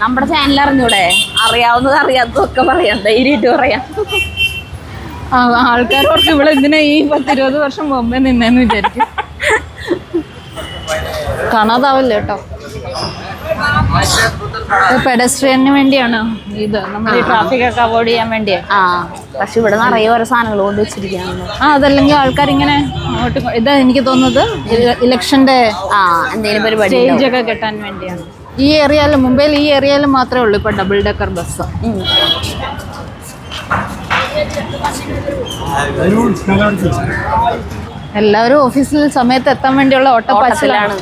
നമ്മുടെ ചാനൽ അറിഞ്ഞൂടെ? അറിയാവുന്നത് അറിയാത്തതൊക്കെ പറയാം, ധൈര്യമായിട്ട് പറയാം. ആൾക്കാർക്ക് ഇവിടെ എന്തിനാ ഈ 10-20 വർഷം ബോംബെ നിന്നേന്ന് വിചാരിക്കും. കാണാതാവില്ല കേട്ടോ. പെഡസ്ട്രിയന് വേണ്ടിയാണ് ഇത്, നമ്മൾ ഈ ട്രാഫിക് ഒക്കെ അവോയ്ഡ് ചെയ്യാൻ വേണ്ടിയാ. പക്ഷെ ഇവിടെ നിറയെ ഓരോ സാധനങ്ങൾ കൊണ്ട് വെച്ചിരിക്കുകയാണ്. അതല്ലെങ്കിൽ ആൾക്കാരിങ്ങനെ അങ്ങോട്ട് ഇതാ എനിക്ക് തോന്നുന്നത് ഇലക്ഷന്റെ എന്തെങ്കിലും പരിപാടി സ്റ്റേജ് ഒക്കെ കെട്ടാൻ വേണ്ടിയാണ്. ഈ ഏരിയയിൽ, മുംബൈയിൽ ഈ ഏരിയയിൽ മാത്രമേ ഉള്ളൂ ഇപ്പൊ ഡബിൾ ഡെക്കർ ബസ്. എല്ലാവരും ഓഫീസിൽ സമയത്ത് എത്താൻ വേണ്ടിയുള്ള ഓട്ടപ്പാച്ചിലാണ്.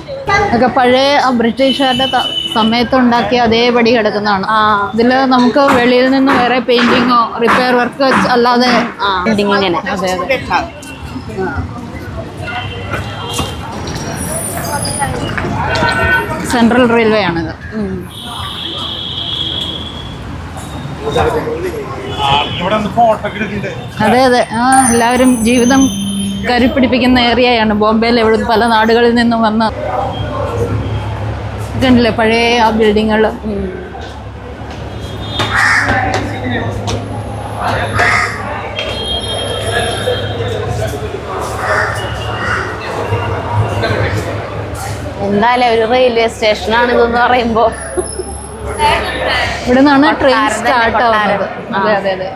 ഒക്കെ പഴയ ബ്രിട്ടീഷുകാരുടെ സമയത്ത് ഉണ്ടാക്കിയ അതേപടി കിടക്കുന്നതാണ്. ഇതില് നമുക്ക് വെളിയിൽ നിന്ന് വേറെ പെയിന്റിങ്ങോ റിപ്പയർ വർക്ക് അല്ലാതെ ഇങ്ങനെ. അതെ അതെ. സെൻട്രൽ റെയിൽവേ ആണിത്. അതെ അതെ. എല്ലാവരും ജീവിതം കരുപ്പിടിപ്പിക്കുന്ന ഏരിയയാണ് ബോംബെയിൽ. എവിടെ പല നാടുകളിൽ നിന്നും വന്ന് കണ്ടില്ലേ പഴയ ആ ബിൽഡിങ്ങുകൾ. എന്തായാലും ഒരു റെയിൽവേ സ്റ്റേഷനാണിതെന്ന് പറയുമ്പോ ഇവിടെ നിന്നാണ് ട്രെയിൻ സ്റ്റാർട്ട് ആവുന്നത്. അതെ അതെ അതെ.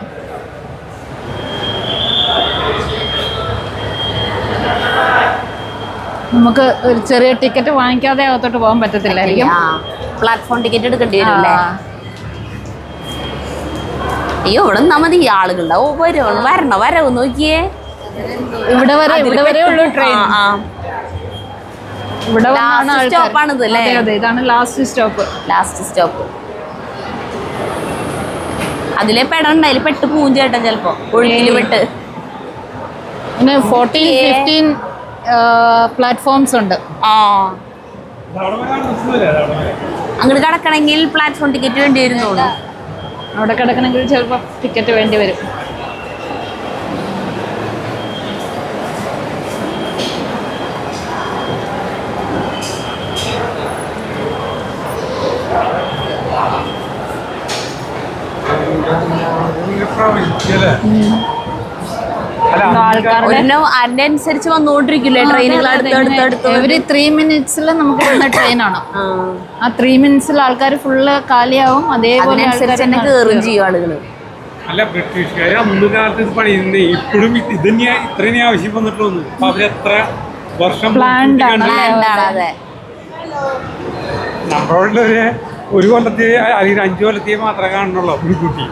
നമുക്ക് ഒരു ചെറിയ ടിക്കറ്റ് വാങ്ങിക്കാതെ അകത്തോട്ട് പോകാൻ പറ്റത്തില്ലായിരിക്കും. പ്ലാറ്റ്ഫോം ടിക്കറ്റ് എടുക്കേണ്ടി വരില്ലേ? അയ്യോ, ഇവിടെ നിന്നാ മതി. ആളുകളുണ്ടാവും, വരവ് നോക്കിയേ. ഇവിടെ വരെ ഉള്ളൂ ട്രെയിൻ. ഇവിടെ സ്റ്റോപ്പാണിത് അല്ലേ? അതെ, ഇതാണ് ലാസ്റ്റ് സ്റ്റോപ്പ്. അതിലെ പെടണ്ട, അതിൽ പെട്ട് പൂവും ചേട്ടൻ ചിലപ്പോ ഒഴുകില് പെട്ട്. പിന്നെ 14-15 പ്ലാറ്റ്ഫോംസ് ഉണ്ട്. അങ്ങോട്ട് കിടക്കണമെങ്കിൽ പ്ലാറ്റ്ഫോം ടിക്കറ്റ് വേണ്ടി വരുന്നുള്ളൂ. അവിടെ കിടക്കണമെങ്കിൽ ചിലപ്പോൾ ടിക്കറ്റ് വേണ്ടി വരും. അതിനനുസരിച്ച് വന്നുകൊണ്ടിരിക്കില്ലേ ട്രെയിനുകൾ? എവറി 3 minutes നമുക്ക് വരുന്ന ട്രെയിനാണ്. ആ 3 minutes ആൾക്കാർ ഫുള്ള് കാലിയാവും. അതേപോലെ കയറും ചെയ്യും ആളുകൾ. അല്ല, ബ്രിട്ടീഷുകാർ അന്ന് കാലത്ത് ഇത് പണിയുന്നത് ഇപ്പോഴും ഇതന്നെ ഇത്രയും ആവശ്യം വന്നിട്ടുള്ളൂ. അവരെത്ര വർഷം നമ്മളോട് ഒരു കൊല്ലത്തെ അല്ലെങ്കിൽ 5 കൊല്ലത്തെ മാത്രമേ കാണുന്നുള്ളൂ മുൻകൂട്ടി.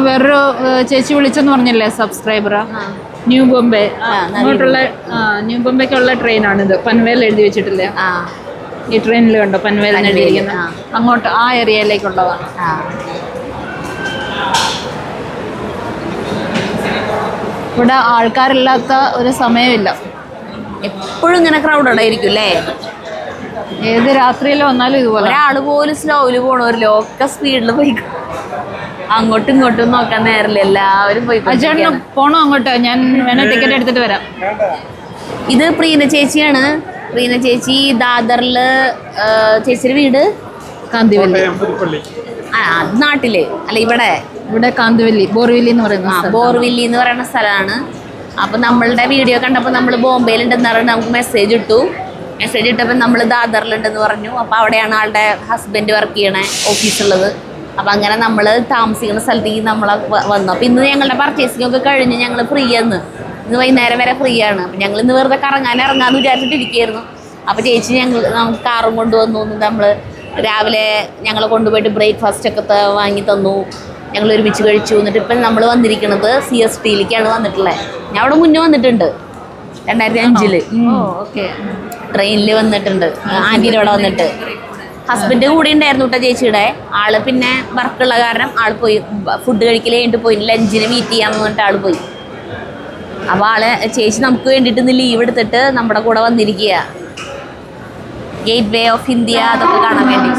വേറൊരു ചേച്ചി വിളിച്ചെന്ന് പറഞ്ഞില്ലേ സബ്സ്ക്രൈബറാ, ന്യൂ ബോംബെ അങ്ങോട്ടുള്ള ന്യൂ ബോംബെക്കുള്ള ട്രെയിനാണിത്. പൻവേൽ എഴുതി വെച്ചിട്ടില്ലേ? ഈ ട്രെയിനിൽ കണ്ടോ പൻവേൽ എഴുതിയിരിക്കുന്നത്? അങ്ങോട്ട് ആ ഏരിയയിലേക്കുള്ളതാണ്. ഇവിടെ ആൾക്കാരില്ലാത്ത ഒരു സമയമില്ല. എപ്പോഴും ഇങ്ങനെ ക്രൗഡഡ് ആയിരിക്കും അല്ലേ? ഏത് രാത്രിയിൽ വന്നാലും ഇതുപോലെ. ഒരാള് പോലും സ്ലോയില് പോണ, ഒരു ലോക്ക സ്പീഡിൽ പോയി അങ്ങോട്ടും ഇങ്ങോട്ടും നോക്കാൻ നേരില്ല. എല്ലാവരും പോയി പോണോ അങ്ങോട്ട്? ഞാൻ വേണേ ടിക്കറ്റ് എടുത്തിട്ട് വരാം. ഇത് പ്രീന ചേച്ചിയാണ്. പ്രീന ചേച്ചി ദാദറില്, ചേച്ചിയുടെ വീട് കാന്തിവല്ലി. നാട്ടില് അല്ല, ഇവിടെ കാന്തിവല്ലി, ബോർവില്ലി എന്ന് പറയുന്ന സ്ഥലമാണ്. അപ്പൊ നമ്മളുടെ വീഡിയോ കണ്ടപ്പോൾ നമ്മൾ ബോംബെയിലുണ്ടെന്ന് പറഞ്ഞ് നമുക്ക് മെസ്സേജ് ഇട്ടപ്പോൾ നമ്മൾ ദാദറിലുണ്ടെന്ന് പറഞ്ഞു. അപ്പോൾ അവിടെയാണ് ആളുടെ ഹസ്ബൻഡ് വർക്ക് ചെയ്യണേ ഓഫീസുള്ളത്. അപ്പം അങ്ങനെ നമ്മൾ താമസിക്കുന്ന സ്ഥലത്തേക്ക് നമ്മൾ വന്നു. അപ്പോൾ ഇന്ന് ഞങ്ങളുടെ പർച്ചേസിംഗ് ഒക്കെ കഴിഞ്ഞ് ഞങ്ങൾ ഫ്രീ ഇന്ന് വൈകുന്നേരം വരെ ഫ്രീ ആണ്. അപ്പം ഞങ്ങൾ ഇന്ന് വെറുതെ ഇറങ്ങാമെന്ന് വിചാരിച്ചിട്ടിരിക്കുകയായിരുന്നു. അപ്പോൾ ചേച്ചി നമുക്ക് കാറും കൊണ്ടുവന്നു. നമ്മൾ രാവിലെ ഞങ്ങളെ കൊണ്ടുപോയിട്ട് ബ്രേക്ക്ഫാസ്റ്റ് ഒക്കെ വാങ്ങി തന്നു. ഞങ്ങൾ ഒരുമിച്ച് കഴിച്ചു. എന്നിട്ട് ഇപ്പം നമ്മൾ വന്നിരിക്കുന്നത് CSTയിലേക്കാണ് വന്നിട്ടുള്ളത്. ഞാൻ അവിടെ മുന്നേ വന്നിട്ടുണ്ട് 2005. ട്രെയിനിൽ വന്നിട്ടുണ്ട്. ആൻറ്റീൻ്റെ അവിടെ വന്നിട്ട് ഹസ്ബൻഡ് കൂടെ ഉണ്ടായിരുന്നു കേട്ടോ ചേച്ചിയുടെ. ആള് പിന്നെ വർക്കുള്ള കാരണം ആൾ പോയി, ഫുഡ് കഴിക്കൽ കഴിഞ്ഞിട്ട് പോയി, ലഞ്ചിന് മീറ്റ് ചെയ്യാമെന്ന് പറഞ്ഞിട്ട് ആൾ പോയി. അപ്പോൾ ചേച്ചി നമുക്ക് വേണ്ടിയിട്ട് ഇന്ന് ലീവ് എടുത്തിട്ട് നമ്മുടെ കൂടെ വന്നിരിക്കുക. ഗേറ്റ് വേ ഓഫ് ഇന്ത്യ അതൊക്കെ കാണാൻ വേണ്ടി.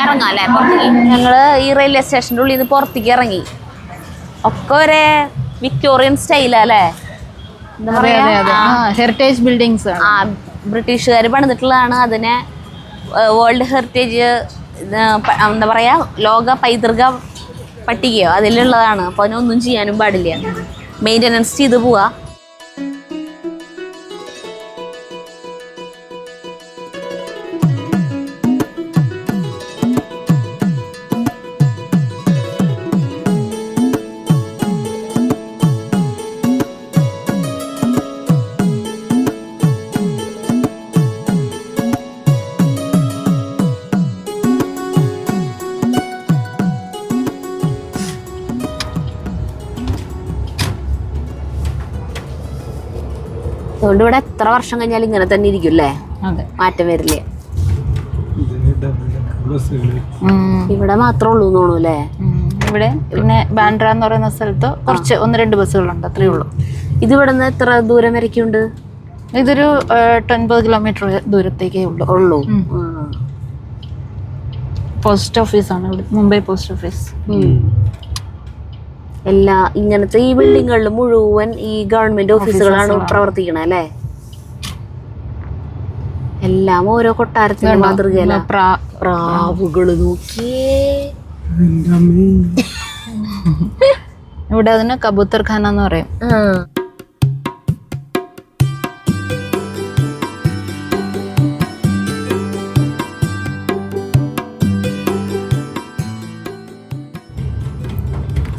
ഇറങ്ങാം അല്ലേ പുറത്തേക്ക്? ഞങ്ങൾ ഈ റെയിൽവേ സ്റ്റേഷൻ്റെ ഉള്ളിൽ നിന്ന് പുറത്തേക്ക് ഇറങ്ങി. ഒക്കെ ഒരേ വിക്ടോറിയൻ സ്റ്റൈലല്ലേ, എന്താ പറയാ, ഹെറിറ്റേജ് ബിൽഡിങ്സ് ആ ബ്രിട്ടീഷുകാർ പണിതിട്ടുള്ളതാണ്. അതിനെ വേൾഡ് ഹെറിറ്റേജ് എന്താ പറയാ ലോക പൈതൃക പട്ടികയോ അതിലുള്ളതാണ്. അപ്പോൾ അതിനൊന്നും ചെയ്യാനും പാടില്ല, മെയിൻ്റനൻസ് ചെയ്ത് പോവാ. അതുകൊണ്ട് ഇവിടെ എത്ര വർഷം കഴിഞ്ഞാലും ഇങ്ങനെ തന്നെ ഇരിക്കും അല്ലേ, മാറ്റം വരില്ല. ഇവിടെ മാത്രമേ ഉള്ളൂ തോന്നുന്നു അല്ലേ. ഇവിടെ പിന്നെ ബാൻഡ്ര എന്ന് പറയുന്ന സ്ഥലത്ത് കുറച്ച് 1-2 ബസ്സുകളുണ്ട്, അത്രേ ഉള്ളൂ. ഇത് ഇവിടെ നിന്ന് എത്ര ദൂരം വരയ്ക്കുണ്ട്? ഇതൊരു 80 കിലോമീറ്റർ ദൂരത്തേക്കേ ഉള്ളൂ. പോസ്റ്റ് ഓഫീസാണ് ഇവിടെ, മുംബൈ പോസ്റ്റ് ഓഫീസ്. എല്ലാ ഇങ്ങനത്തെ ഈ ബിൽഡിങ്ങുകളിൽ മുഴുവൻ ഈ ഗവൺമെന്റ് ഓഫീസുകളാണ് പ്രവർത്തിക്കണേ അല്ലേ. എല്ലാം ഓരോ കൊട്ടാരത്തിന്റെ മാതൃകയല്ല. പ്രാവുകള് നോക്കിയേ, ഇവിടെ അതിന് കബൂത്തർ ഖാന എന്ന് പറയും.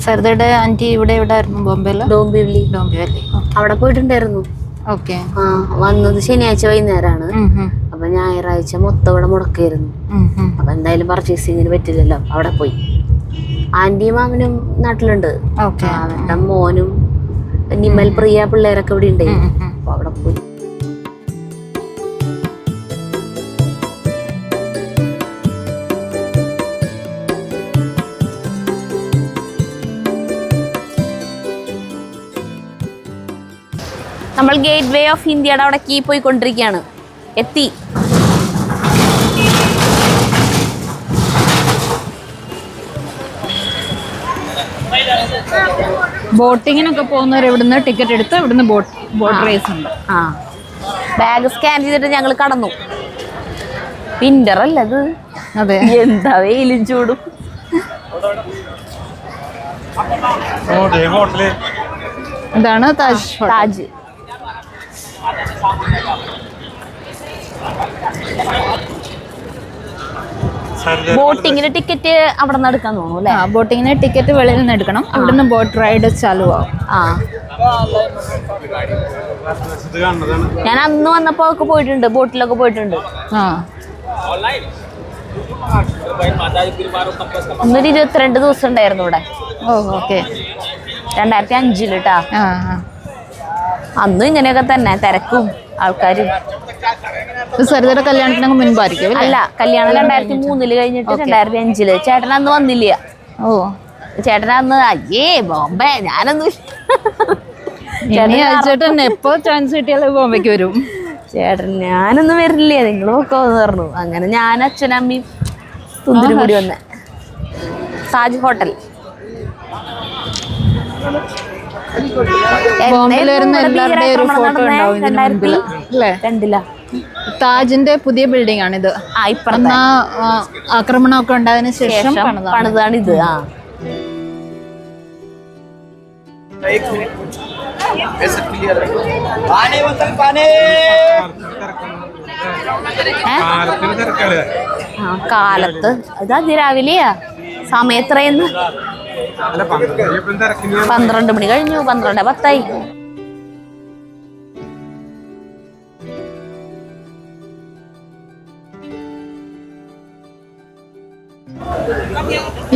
സരിതയുടെ ആന്റി ഇവിടെ ആയിരുന്നു ബോംബെയില്, ഡോംബിവലി. അവിടെ പോയിട്ടുണ്ടായിരുന്നു. ഓക്കെ. ആ വന്നത് ശനിയാഴ്ച വൈകുന്നേരമാണ്. അപ്പൊ ഞായറാഴ്ച മൊത്തം ഇവിടെ മുടക്കായിരുന്നു. അപ്പൊ എന്തായാലും പർച്ചേസിങ്ങിന് പറ്റില്ലല്ലോ, അവിടെ പോയി. ആന്റിയും അവനും നാട്ടിലുണ്ട്, അവന്റെ മോനും നിമൽ പ്രിയ പിള്ളേരൊക്കെ ഇവിടെ ഉണ്ട്. അപ്പൊ അവിടെ പോയി. നമ്മൾ ഗേറ്റ് വേ ഓഫ് ഇന്ത്യയുടെ അവിടേക്ക് പോയിക്കൊണ്ടിരിക്കുകയാണ്. എത്തി. ബോട്ടിങ്ങിനൊക്കെ പോകുന്നവർ ഇവിടുന്ന് ടിക്കറ്റ് എടുത്ത് ഇവിടുന്ന് ബോട്ട് റേസ് ഉണ്ട്. ആ ബാഗ് സ്കാൻ ചെയ്തിട്ട് ഞങ്ങൾ കടന്നു. വിന്റർ അല്ലേ അത്? അതെ, എന്താ വെയിലും ചൂടും. ഇതാണ് താജ്. ബോട്ടിങ്ങിന് ടിക്കറ്റ് അവിടെ നിന്ന് എടുക്കാൻ തോന്നുന്നു അല്ലേ? ബോട്ടിങ്ങിന് ടിക്കറ്റ് വെളിയിൽ നിന്ന് എടുക്കണം. ഇവിടുന്ന് ബോട്ട് റൈഡ് ചാലു ആവും. ഞാൻ അന്ന് വന്നപ്പോ ഒക്കെ പോയിട്ടുണ്ട്, ബോട്ടിലൊക്കെ പോയിട്ടുണ്ട്. അന്നൊരു 22 ദിവസം ഉണ്ടായിരുന്നു ഇവിടെ. 2005 കേട്ടാ. അന്നും ഇങ്ങനെയൊക്കെ തന്നെ തിരക്കും ആൾക്കാരും. സരിതയുടെ കല്യാണത്തിന് മുൻപായിരിക്കും അല്ല, കല്യാണം 2003 കഴിഞ്ഞിട്ട് 2005. ചേട്ടൻ അന്ന് വന്നില്ല. ചേട്ടൻ അന്ന് അയ്യേ ബോംബെ ഞാനൊന്നും ചേട്ടൻ എപ്പോ ചാൻസ് കിട്ടിയാലും ബോംബെക്ക് വരും. ചേട്ടൻ ഞാനൊന്നും വരില്ല, നിങ്ങൾ ഒക്കെ വന്ന് പറഞ്ഞു. അങ്ങനെ ഞാൻ അച്ഛനമ്മയും തുന്തിരി കൂടി വന്നേ. താജ് ഹോട്ടൽ ബോംബെയിൽ വരുന്ന എല്ലാവരുടെയും ഒരു ഫോട്ടോ ഉണ്ടാവും ഇതിന് മുൻപിൽ അല്ലേ? താജിന്റെ പുതിയ ബിൽഡിംഗ് ആണിത്. ആക്രമണമൊക്കെ ഉണ്ടായതിനു ശേഷം പണിതാണ് ഇത്. കാലത്ത് ഇത് അതിരാവിലെയാ സമയം എത്രയെന്ന്? 12 മണി കഴിഞ്ഞു, 12:10.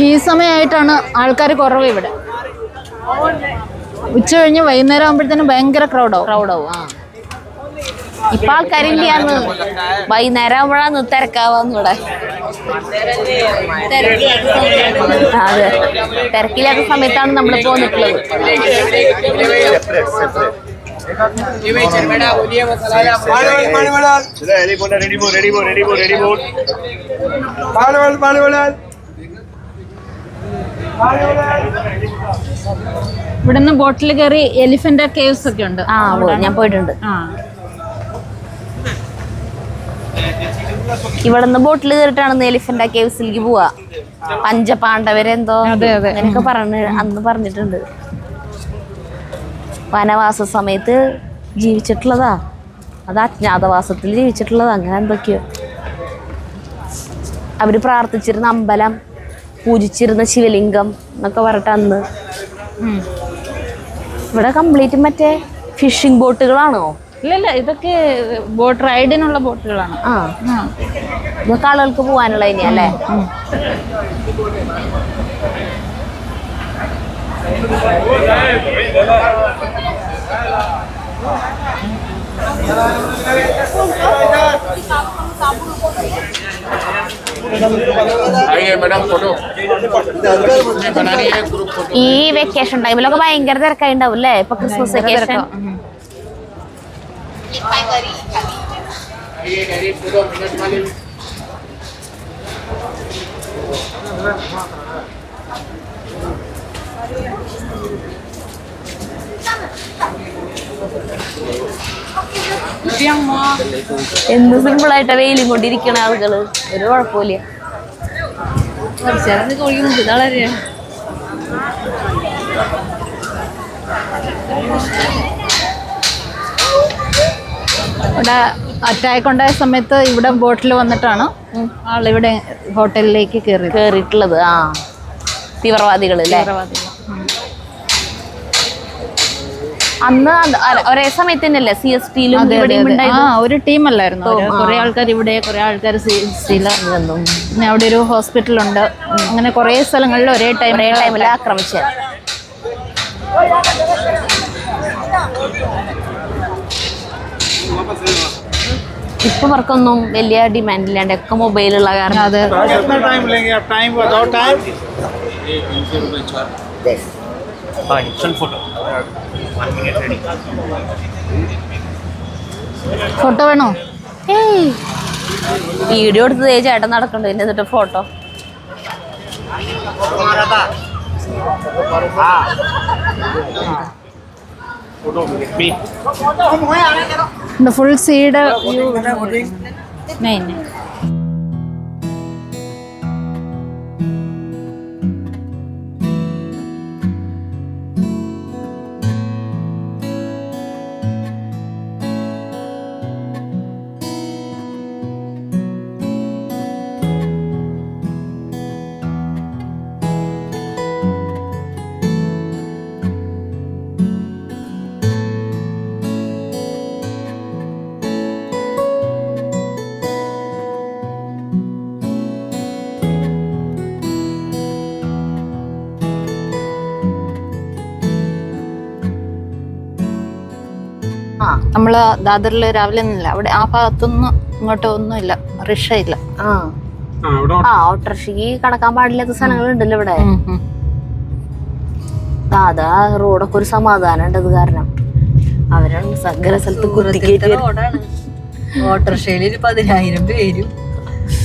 ഈ സമയമായിട്ടാണ് ആൾക്കാർ കുറവ് ഇവിടെ. ഉച്ച കഴിഞ്ഞ് വൈകുന്നേരം ആകുമ്പോഴത്തേനും ഭയങ്കര ക്രൗഡാവും. ഇപ്പൊ ആൾക്കാരില്ലാന്ന്, വൈകുന്നേരം ആകുമ്പോഴാണ് തിരക്കാവാന്ന് ഇവിടെ. അതെ, തിരക്കില്ലാത്ത സമയത്താണ് നമ്മൾ പോന്നിട്ടുള്ളത്. ഇവിടുന്ന് ബോട്ടിൽ കയറി എലിഫന്റ് കേവ്സ് ഒക്കെ ഉണ്ട്. ഞാൻ പോയിട്ടുണ്ട്. ആ ഇവിടുന്ന് ബോട്ടിൽ കയറിട്ടാണ് എലിഫന്റ് കേവ്സിലേക്ക് പോവാ. പഞ്ചപാണ്ഡവരെന്തോ അങ്ങനെയൊക്കെ അന്ന് പറഞ്ഞിട്ടുണ്ട്. വനവാസ സമയത്ത് ജീവിച്ചിട്ടുള്ളതാ, അത് അജ്ഞാതവാസത്തിൽ ജീവിച്ചിട്ടുള്ളതാ, അങ്ങനെ എന്തൊക്കെയോ. അവര് പ്രാർത്ഥിച്ചിരുന്ന അമ്പലം, പൂജിച്ചിരുന്ന ശിവലിംഗം എന്നൊക്കെ പറഞ്ഞിട്ട് അന്ന്. ഇവിടെ കംപ്ലീറ്റ് മറ്റേ ഫിഷിംഗ് ബോട്ടുകളാണോ? ഇല്ലല്ല, ഇതൊക്കെ ബോട്ട് റൈഡിനുള്ള ബോട്ടുകളാണ്. ഇതൊക്കെ ആളുകൾക്ക് പോവാനുള്ള ഇനിയല്ലേ? ഈ വെക്കേഷൻ ടൈമിലൊക്കെ ഭയങ്കര തിരക്കായി ഉണ്ടാവും അല്ലേ? ഇപ്പൊ ക്രിസ്മസ് വെക്കേഷൻ. എന്ത് സിമ്പിളായിട്ടാ വെയിലും കൊണ്ടിരിക്കണ ആളുകള്, ഒരു കുഴപ്പമില്ല. ഇവിടെ അറ്റാക്ക് ഉണ്ടായ സമയത്ത് ഇവിടെ ബോട്ടിൽ വന്നിട്ടാണ് ആളിവിടെ ഹോട്ടലിലേക്ക് കയറിയിട്ടുള്ളത്. തീവ്രവാദികള് അല്ലേ? അന്ന് ഒരേ സമയത്ത് തന്നെയല്ലേ CST ഒരു ടീം അല്ലായിരുന്നു. കുറെ ആൾക്കാർ ഇവിടെ, കുറെ ആൾക്കാർ പിന്നെ അവിടെ ഒരു ഹോസ്പിറ്റലുണ്ട്. അങ്ങനെ കുറെ സ്ഥലങ്ങളിൽ ഒരേ ടൈമിൽ ആക്രമിച്ചത്. ഇപ്പൊ അവർക്കൊന്നും വലിയ ഡിമാൻഡ് ഇല്ലാണ്ട് ഒക്കെ മൊബൈലുള്ള കാരണം. അത് ഫോട്ടോ വേണോ? വീഡിയോ എടുത്തത് ചേട്ടൻ നടക്കണ്ടോ എന്നിട്ട് ഫോട്ടോ. ഫുൾ സീഡ് നമ്മള് ദാദറില് രാവിലെ നിന്നില്ല. അവിടെ ആ ഭാഗത്തൊന്നും ഇങ്ങോട്ടോ ഒന്നും ഇല്ല, റിക്ഷ ഇല്ല. ഓട്ടോറിക്ഷയ്ക്ക് കടക്കാൻ പാടില്ലാത്ത സ്ഥലങ്ങളുണ്ടല്ലോ ഇവിടെ. അതാ റോഡൊക്കെ ഒരു സമാധാനം ഉണ്ട്. അത് കാരണം അവരാണ് സകല സ്ഥലത്ത് ഓട്ടോറിക്ഷയിൽ 10,000 പേരും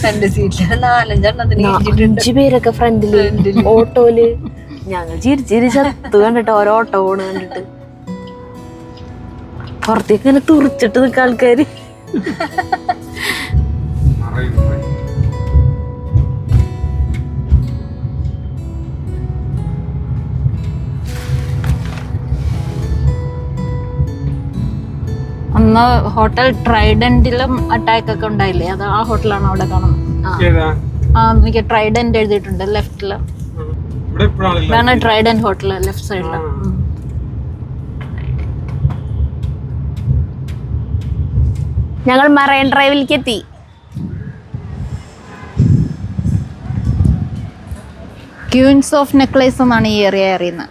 2 സീറ്റില് 4-5 പേരൊക്കെ ഫ്രണ്ടില് ഓട്ടോയില്. ഞങ്ങൾ ചിരിച്ചിരി ചത്തു കണ്ടിട്ട് ഓരോ ഓട്ടോ പോണ് കണ്ടിട്ട്. പുറത്തേക്ക് ഇങ്ങനെ തുറിച്ചിട്ട് നിൽക്ക ആൾക്കാര്. അന്ന് ഹോട്ടൽ ട്രൈഡന്റിലും അറ്റാക്ക് ഒക്കെ ഉണ്ടായില്ലേ? അത് ആ ഹോട്ടലാണ് അവിടെ കാണുന്നത്. എനിക്ക് ട്രൈഡന്റ് എഴുതിയിട്ടുണ്ട് ലെഫ്റ്റില്. ഇതാണ് ട്രൈഡന്റ് ഹോട്ടൽ ലെഫ്റ്റ് സൈഡില്. ഞങ്ങൾ മറൈൻ ഡ്രൈവിലേക്ക് എത്തി. ക്യൂൻസ് ഓഫ് നെക്ലേസ് എന്നാണ് ഈ ഏരിയ അറിയുന്നത്.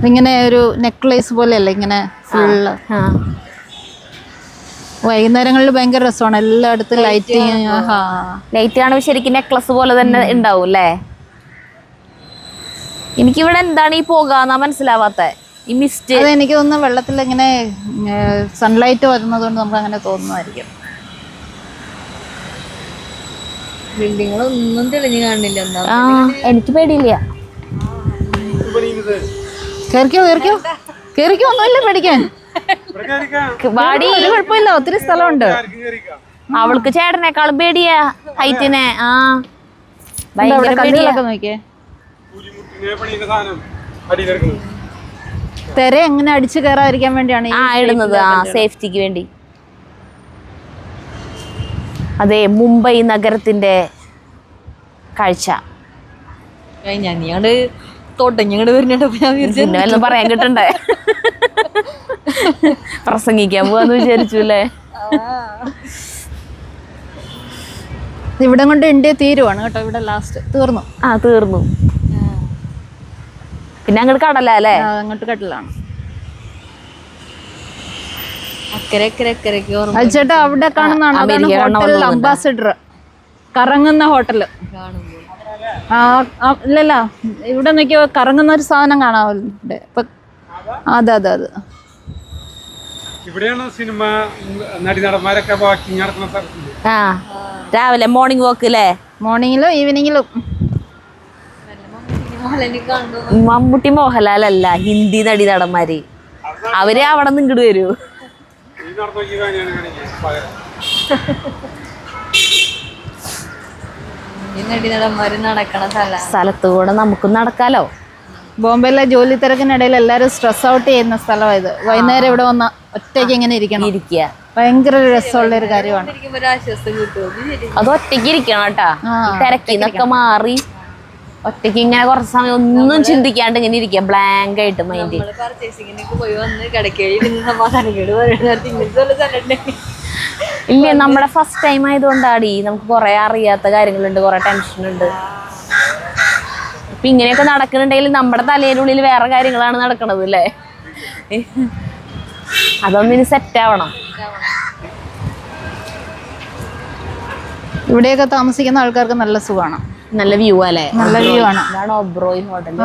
ഇങ്ങനെ ഒരു നെക്ലേസ് പോലെയല്ല, ഇങ്ങനെ ഫുള്ള്. വൈകുന്നേരങ്ങളിൽ ഭയങ്കര രസമാണ്. എല്ലായിടത്തും ലൈറ്റിങ്. ലൈറ്റ് കാണുമ്പോൾ ശരിക്കും നെക്ലസ് പോലെ തന്നെ ഉണ്ടാവും അല്ലേ? എനിക്കിവിടെ എന്താണ് ഈ പോകാന്നാ മനസ്സിലാവാത്ത ഈ മിസ്റ്റ്. അത് എനിക്ക് തോന്നുന്നു വെള്ളത്തിൽ ഇങ്ങനെ സൺലൈറ്റ് വരുന്നത് കൊണ്ട് നമുക്ക് അങ്ങനെ തോന്നുമായിരിക്കും. ബിൽഡിങ്ങുകളൊന്നും തെളിഞ്ഞു കാണില്ല. എന്താ ആ എനിക്ക് പേടിയില്ല. കേറിക്കോ ഒന്നുമില്ല പേടിക്കാൻ. വാടി, ഒരു കുഴപ്പമില്ല, ഒത്തിരി സ്ഥലമുണ്ട്. അവൾക്ക് ചേട്ടനേക്കാളും പേടിയാ ഹൈറ്റിനെ. ആ അവിടെ ഭയങ്കര പേടിയാ. കല്ലുകളൊക്കെ നോക്കിയേ. തെര എങ്ങനെ അടിച്ചു കയറാതിരിക്കാൻ വേണ്ടിയാണ് ആ ഇടുന്നത്. ആ സേഫ്റ്റിക്ക് വേണ്ടി. അതെ, മുംബൈ നഗരത്തിന്റെ കാഴ്ച. ഞാനിയാണ്ട് തൊട്ടഞ്ഞങ്ങട് വരുന്നുണ്ടപ്പോ ഞാൻ പിന്നെ വല്ലതും പറയാൻ കിട്ടണ്ടേ? പ്രസംഗിക്കാൻ പോവാന്ന് വിചാരിച്ചു അല്ലേ? ഇവിടെ കൊണ്ട് ഇന്ത്യ തീരുവാണ് കേട്ടോ. ഇവിടെ ലാസ്റ്റ് തീർന്നു. ആ തീർന്നു. പിന്നെ അങ്ങോട്ട് കടല അല്ലേ? അങ്ങോട്ട് കടലാണ്. അക്കരക്ക് ചേട്ടാ അവിടെ കാണുന്നതാണ് അമേരിക്ക ഹോട്ടൽ അംബാസിഡർ, കറങ്ങുന്ന ഹോട്ടല്. ഇല്ലല്ല, ഇവിടെ നോക്കിയോ കറങ്ങുന്ന ഒരു സാധനം കാണാറുണ്ട്. അതെ അതെ അതെ. ഇവിടെയാണ് സിനിമ നടന്മാരൊക്കെ വാക്കിംഗ് നടക്കുന്ന സ്ഥലത്ത്. ആ രാവിലെ മോർണിംഗ് വാക്ക് അല്ലേ? മോർണിംഗിലും ഈവനിങ്ങിലും. മമ്മൂട്ടി മോഹൻലാൽ അല്ല, ഹിന്ദി നടി നടന്മാര്. അവര് അവിടെ നിന്ന് ഇങ്ങോട്ട് വരൂ. നടന്മാര് നടക്കണ സ്ഥലത്ത് കൂടെ നമുക്കും നടക്കാലോ. ബോംബെയിലെ ജോലി തിരക്കിനിടയിൽ എല്ലാവരും സ്ട്രെസ് ഔട്ട് ചെയ്യുന്ന സ്ഥലമായത്. വൈകുന്നേരം ഇവിടെ വന്ന ഒറ്റയ്ക്ക് ഇങ്ങനെ ഇരിക്കുക. ഭയങ്കര രസമുള്ള ഒരു കാര്യമാണ്. ആശ്വാസം കിട്ടും. അത് ഒറ്റയ്ക്ക് ഇരിക്കണം കേട്ടാ. തിരക്കിന്നൊക്കെ മാറി ഒറ്റയ്ക്ക് ഇങ്ങനെ കുറച്ച് സമയം ഒന്നും ചിന്തിക്കാണ്ട് ഇങ്ങനെ ഇരിക്കുക, ബ്ലാങ്ക് ആയിട്ട് മൈൻഡ്. പർച്ചേസിങ്ങിനൊക്കെ പോയി വന്ന് കിടക്കുകയും സമാധാനക്കേട് പറയുന്നത്. ഇല്ല, നമ്മുടെ ഫസ്റ്റ് ടൈം ആയതുകൊണ്ടാടി നമുക്ക് കുറെ അറിയാത്ത കാര്യങ്ങളുണ്ട്, കുറെ ടെൻഷനുണ്ട്. ഇപ്പൊ ഇങ്ങനെയൊക്കെ നടക്കുന്നുണ്ടെങ്കിൽ നമ്മുടെ തലയിനുള്ളിൽ വേറെ കാര്യങ്ങളാണ് നടക്കണത് അല്ലേ? അതൊന്നിന് സെറ്റ് ആവണം. ഇവിടെയൊക്കെ താമസിക്കുന്ന ആൾക്കാർക്ക് നല്ല സുഖമാണ്. നല്ല വ്യൂ അല്ലേ? നല്ല വ്യൂ ആണ്. അതാണ് ഒബ്രോയ് ഹോട്ടൽ,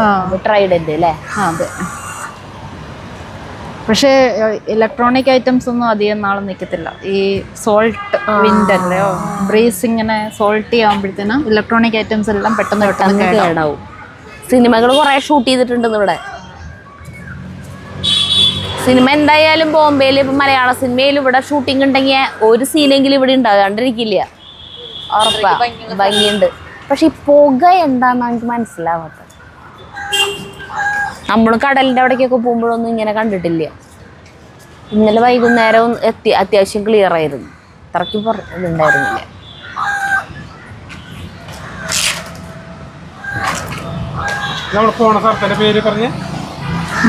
ട്രൈഡന്റ് അല്ലേ? അതെ. പക്ഷേ ഇലക്ട്രോണിക് ഐറ്റംസ് ഒന്നും അധികം നാളെ നിൽക്കത്തില്ല. ഈ സോൾട്ട് വിൻഡ് അല്ലയോ, ബ്രീസ് ഇങ്ങനെ സോൾട്ടി ആകുമ്പോഴത്തേനും ഇലക്ട്രോണിക് ഐറ്റംസ് എല്ലാം പെട്ടെന്ന് കേടാവും. സിനിമകൾ കുറെ ഷൂട്ട് ചെയ്തിട്ടുണ്ട് ഇവിടെ. സിനിമ എന്തായാലും ബോംബെയിൽ ഇപ്പം മലയാള സിനിമയിൽ ഇവിടെ ഷൂട്ടിംഗ് ഉണ്ടെങ്കിൽ ഒരു സീനെങ്കിലും ഇവിടെ ഉണ്ടാകാണ്ടിരിക്കില്ല. ഉറപ്പാ, ഭംഗിയുണ്ട്. പക്ഷെ ഈ പുക എന്താണെന്ന് എനിക്ക് മനസ്സിലാവാത്തത്. നമ്മൾ കടലിൻ്റെ അവിടേക്കൊക്കെ പോകുമ്പോഴൊന്നും ഇങ്ങനെ കണ്ടിട്ടില്ല. ഇന്നലെ വൈകുന്നേരം അത്യാവശ്യം ക്ലിയർ ആയിരുന്നു, അത്രയ്ക്ക് ഇതുണ്ടായിരുന്നില്ല.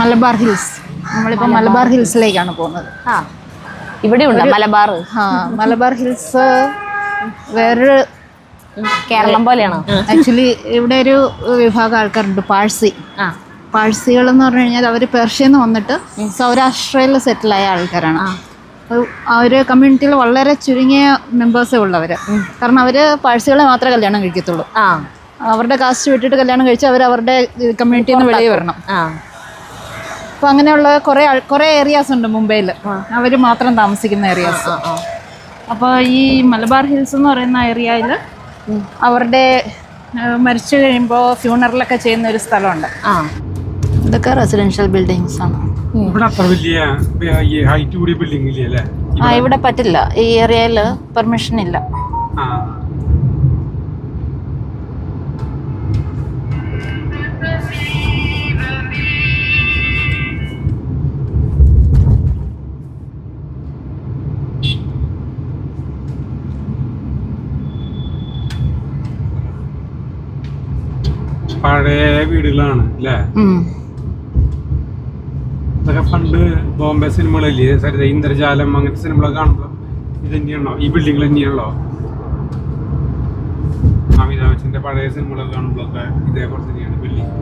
മലബാർ ഹിൽസ്. നമ്മളിപ്പോൾ മലബാർ ഹിൽസിലേക്കാണ് പോകുന്നത്. ആ ഇവിടെ ഉണ്ട് മലബാർ. മലബാർ ഹിൽസ് വേറൊരു കേരളം പോലെയാണോ? ആക്ച്വലി ഇവിടെ ഒരു വിഭാഗം ആൾക്കാരുണ്ട്, പാഴ്സി. പാഴ്സികൾ എന്ന് പറഞ്ഞു കഴിഞ്ഞാൽ അവർ പേർഷ്യന്ന് വന്നിട്ട് സൗരാഷ്ട്രയിൽ സെറ്റിലായ ആൾക്കാരാണ്. അവർ കമ്മ്യൂണിറ്റിയിൽ വളരെ ചുരുങ്ങിയ മെമ്പേഴ്സേ ഉള്ളവർ. കാരണം അവർ പാഴ്സികളെ മാത്രമേ കല്യാണം കഴിക്കത്തുള്ളൂ. അവരുടെ കാസ്റ്റ് വിട്ടിട്ട് കല്യാണം കഴിച്ച് അവർ അവരുടെ കമ്മ്യൂണിറ്റിയിൽ നിന്ന് വെളിയിൽ വരണം. അപ്പോൾ അങ്ങനെയുള്ള കുറേ ഏരിയാസ് ഉണ്ട് മുംബൈയിൽ, അവർ മാത്രം താമസിക്കുന്ന ഏരിയാസ്. അപ്പോൾ ഈ മലബാർ ഹിൽസ് എന്ന് പറയുന്ന ഏരിയയിൽ അവരുടെ മരിച്ചു കഴിയുമ്പോൾ ഫ്യൂണറലൊക്കെ ചെയ്യുന്ന ഒരു സ്ഥലമുണ്ട്. ഇതൊക്കെ റെസിഡൻഷ്യൽ ബിൽഡിങ്സ് ആണ്. ഇവിടെ പറ്റില്ല, ഈ ഏരിയയിൽ പെർമിഷൻ ഇല്ല. പഴയ വീടുകളാണ് അല്ലേ? ഇതൊക്കെ പണ്ട് ബോംബെ സിനിമകളില്ലേ, സരിത, ഇന്ദ്രജാലം, അങ്ങനത്തെ സിനിമകളൊക്കെ കാണുമ്പോൾ ഇത് തന്നെയാണോ, ഈ ബിൽഡിങ്ങൾ തന്നെയാണല്ലോ? അമിതാഭ് ബച്ചന്റെ പഴയ സിനിമകളൊക്കെ കാണുമ്പോഴൊക്കെ ഇതേപോലെ തന്നെയാണ് ബിൽഡിംഗ്.